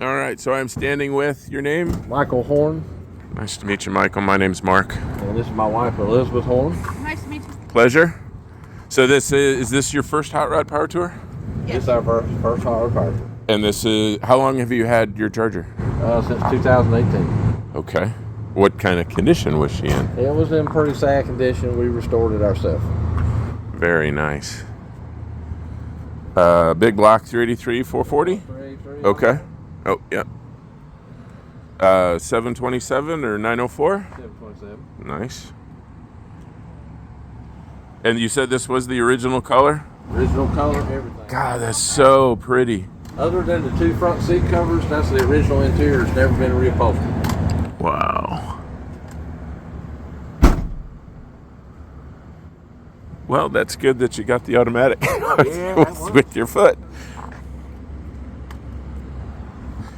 All right, so I'm standing with your name? Michael Horn. Nice to meet you, Michael. My name's Mark. And this is my wife, Elizabeth Horn. Nice to meet you. Pleasure. So this is this your first Hot Rod Power Tour? Yes. This is our first Hot Rod Power Tour. And this is, how long have you had your Charger? Since 2018. Okay. What kind of condition was she in? It was in pretty sad condition. We restored it ourselves. Very nice. Big block 383, 440? 383. Okay. Oh, yeah. 727 or 904? 727. Nice. And you said this was the original color? Original color, everything. God, that's so pretty. Other than the two front seat covers, that's the original interior. It's never been reupholstered. Wow. Well, that's good that you got the automatic with your foot.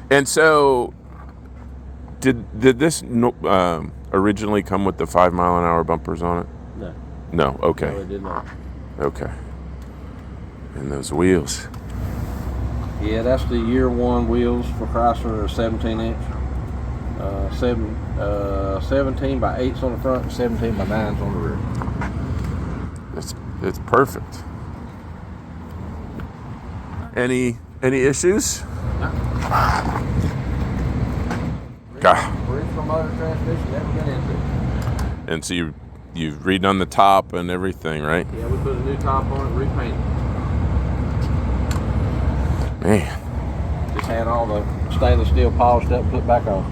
And so, did this originally come with the 5 mile an hour bumpers on it? No. No. Okay. No, it did not. Okay. And those wheels. Yeah, that's the year one wheels for Chrysler, 17 inch. 17 by 8s on the front and 17 by 9s on the rear. It's perfect. Any issues? God. Original motor transmission, never been into it. And so you've redone the top and everything, right? Yeah, we put a new top on it, repainted. Man. Just had all the stainless steel polished up, put back on.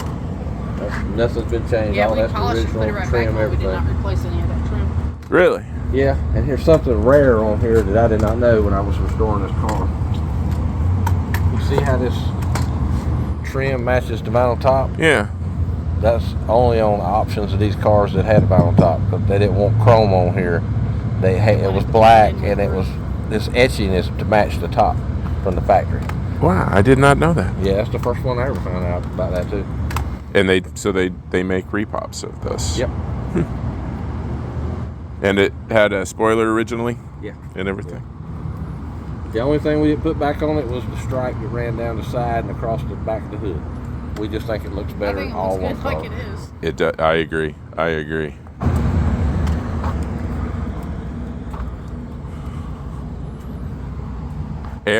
Nothing's been changed. Yeah, all we that's polished and put it right trim, back on. We did everything. not replace any of that trim. Really? Yeah, and here's something rare on here that I did not know when I was restoring this car. You see how this trim matches the vinyl top? Yeah. That's only on the options of these cars that had a vinyl top, but they didn't want chrome on here. It was black, and it was this etchiness to match the top from the factory. Wow, I did not know that. Yeah, that's the first one I ever found out about that too. And they make repops of this. Yep. And it had a spoiler originally? Yeah. And everything? The only thing we didn't put back on it was the stripe that ran down the side and across the back of the hood. We just think it looks better I think it all looks one good car. like it is. I agree. I agree.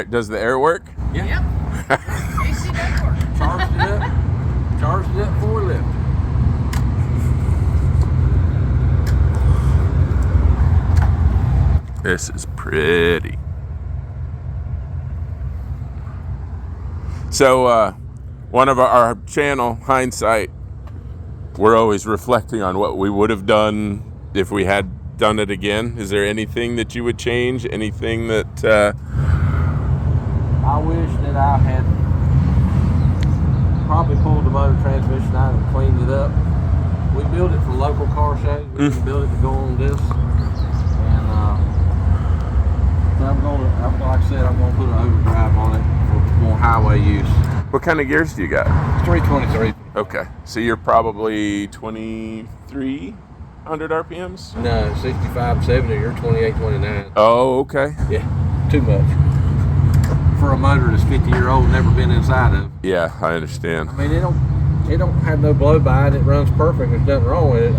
Does the air work? Yeah. Yep. AC does work. Charged it up before we left. This is pretty. So, one of our channel, Hindsight, we're always reflecting on what we would have done if we had done it again. Is there anything that you would change? Anything that... I wish that I had probably pulled the motor transmission out and cleaned it up. We built it for local car shows. We didn't build it to go on this. And like I said, I'm going to put an overdrive on it for more highway use. What kind of gears do you got? 323. Okay, so you're probably 2,300 RPMs? No, 65, 70, you're 28, 29. Oh, okay. Yeah, too much. For a motor that's 50-year-old, never been inside of. Yeah, I understand. I mean, it don't have no blow by it. It runs perfect. There's nothing wrong with it.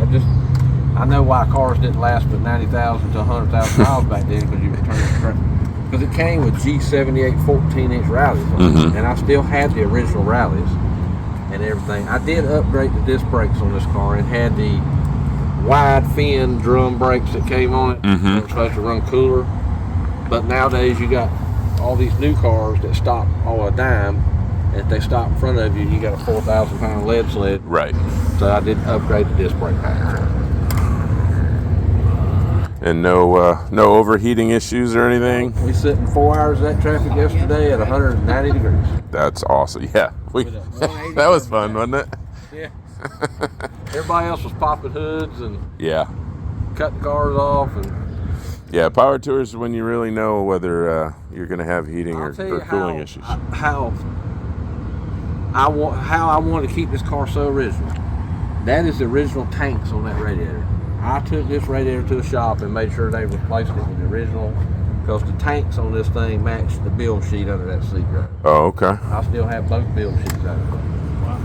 I know why cars didn't last but 90,000 to 100,000 miles back then, because you were turning the track. Because it came with G78 14-inch rallies on it, and I still had the original rallies and everything. I did upgrade the disc brakes on this car. It had the wide fin drum brakes that came on it. They were supposed to run cooler, but nowadays you got all these new cars that stop all a dime, and if they stop in front of you, you got a 4,000-pound lead sled. Right. So I did upgrade the disc brake pack. And no overheating issues or anything? We sit in 4 hours of that traffic yesterday at 190 degrees. That's awesome. Yeah. That was fun, wasn't it? Yeah. Everybody else was popping hoods and Yeah. cutting cars off. And Yeah, power tours when you really know whether you're going to have heating or cooling issues. How I want to keep this car so original. That is the original tanks on that radiator. I took this radiator to a shop and made sure they replaced it with the original because the tanks on this thing match the build sheet under that seat right. Oh, okay. I still have both build sheets out of it. Wow.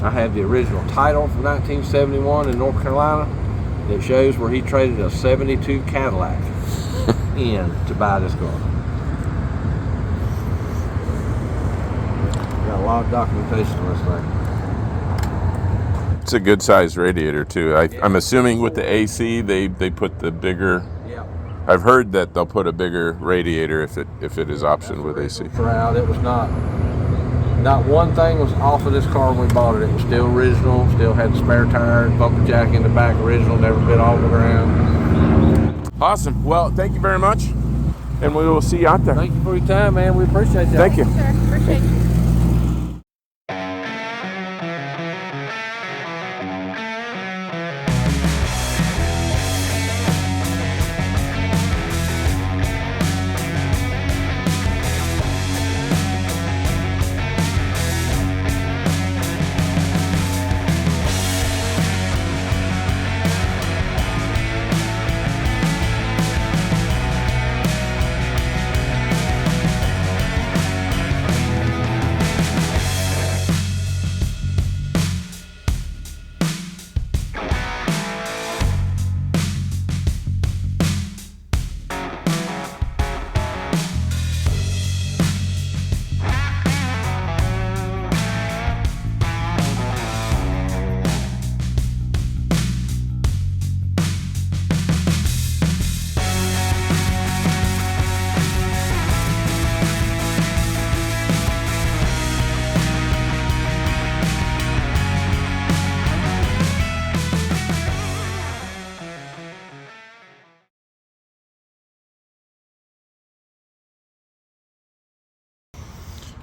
I have the original title from 1971 in North Carolina that shows where he traded a 72 Cadillac in to buy this car. Got a lot of documentation on this thing. It's a good sized radiator too. I'm assuming with the AC they put the bigger. Yeah. I've heard that they'll put a bigger radiator if it is optioned with AC. Shroud. It was not one thing was off of this car when we bought it. It was still original. Still had the spare tire, bumper jack in the back, original. Never bit off the ground. Awesome. Well, thank you very much, and we will see you out there. Thank you for your time, man. We appreciate that. Thank you. Sure, appreciate you.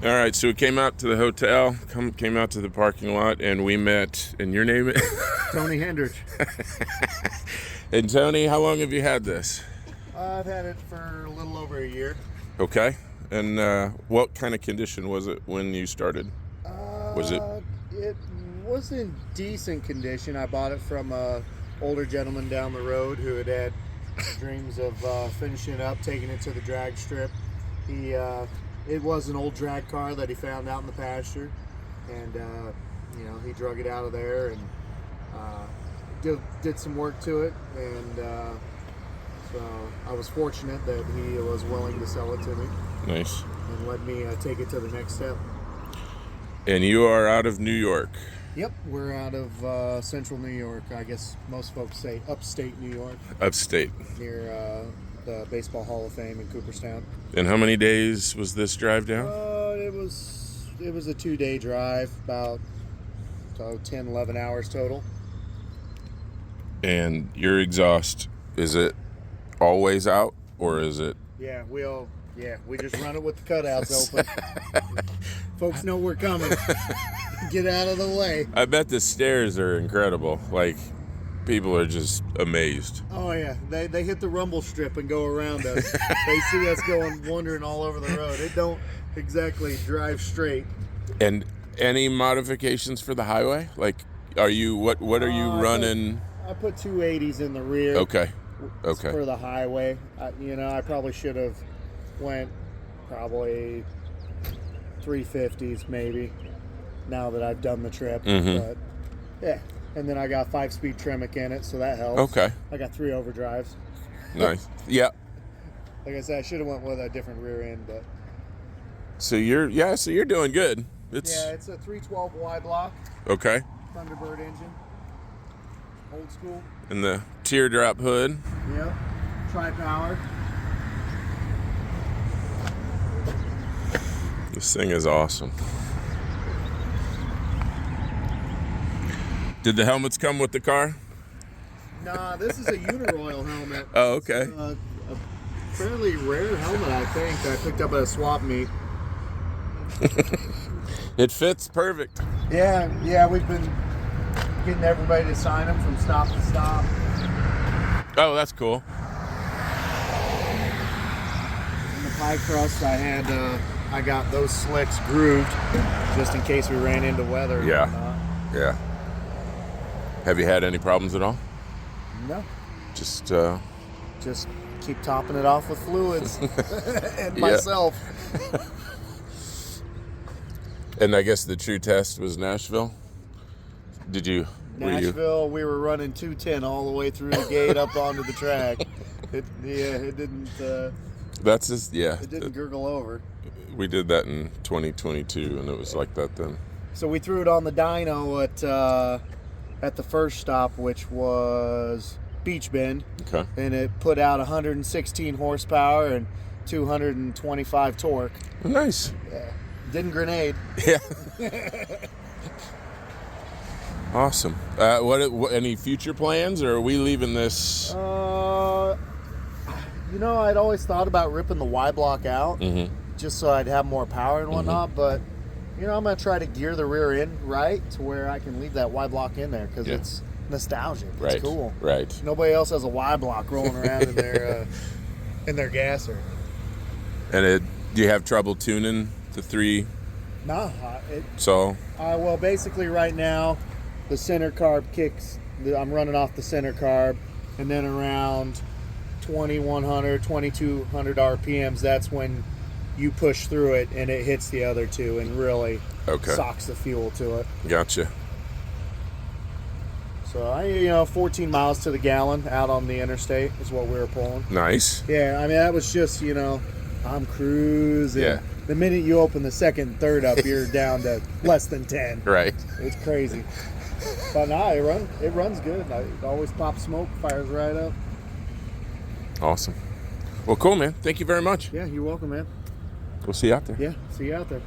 All right, so we came out to the hotel, came out to the parking lot, and we met. And your name is Tony Hendrich. And Tony, how long have you had this? I've had it for a little over a year. Okay. And what kind of condition was it when you started? Was it? It was in decent condition. I bought it from a older gentleman down the road who had dreams of finishing it up, taking it to the drag strip. It was an old drag car that he found out in the pasture, and he drug it out of there and did some work to it, and so I was fortunate that he was willing to sell it to me. Nice. And let me take it to the next step. And you are out of New York. Yep, we're out of central New York. I guess most folks say upstate New York. Upstate. Near the Baseball Hall of Fame in Cooperstown. And how many days was this drive down? It was a 2-day drive, about 10, 11 hours total. And your exhaust, is it always out, or is it? Yeah, we just run it with the cutouts open. Folks know we're coming. Get out of the way. I bet the stairs are incredible. Like, people are just amazed. Oh yeah, they hit the rumble strip and go around us. They see us going wandering all over the road. It don't exactly drive straight. And any modifications for the highway? Like, are you what are you running? I put 280s in the rear. Okay. For the highway, I probably should have went probably 350s maybe. Now that I've done the trip, but yeah. And then I got 5-speed Tremec in it, so that helps. Okay. I got 3 overdrives. Nice. Yeah. Like I said, I should have went with a different rear end, but. So you're doing good. It's a 312 Y block. Okay. Thunderbird engine. Old school. And the teardrop hood. Yep. Tri-power. This thing is awesome. Did the helmets come with the car? Nah, this is a Uniroyal helmet. Oh, okay. A fairly rare helmet, I think. I picked up at a swap meet. It fits perfect. Yeah, we've been getting everybody to sign them from stop to stop. Oh, that's cool. In the pie crust, I got those slicks grooved just in case we ran into weather. Yeah. Yeah. Have you had any problems at all? No. Just keep topping it off with fluids and Yeah. myself. And I guess the true test was Nashville. Were you? Nashville, we were running 210 all the way through the gate up onto the track. It didn't That's just it didn't gurgle over. We did that in 2022, and it was like that then. So we threw it on the dyno at the first stop, which was Beach Bend, Okay. and it put out 116 horsepower and 225 torque. Nice. Didn't grenade. Yeah. Awesome. What? Any future plans, or are we leaving this? I'd always thought about ripping the Y block out Mm-hmm. just so I'd have more power and whatnot, but I'm gonna try to gear the rear end right to where I can leave that Y block in there because it's nostalgic. It's Right. cool. Right. Nobody else has a Y block rolling around in their gasser. And do you have trouble tuning the 3? Nah, So well, basically right now, the center carb kicks. I'm running off the center carb, and then around 2100, 2200 RPMs, that's when you push through it and it hits the other two and really socks the fuel to it. Gotcha. So 14 miles to the gallon out on the interstate is what we were pulling. Nice. Yeah, I mean that was just I'm cruising. Yeah. The minute you open the second and third up, you're down to less than 10. Right. It's crazy. But no, it runs good. It always pops smoke, fires right up. Awesome. Well, cool, man. Thank you very much. Yeah, you're welcome, man. We'll see you out there. Yeah, see you out there.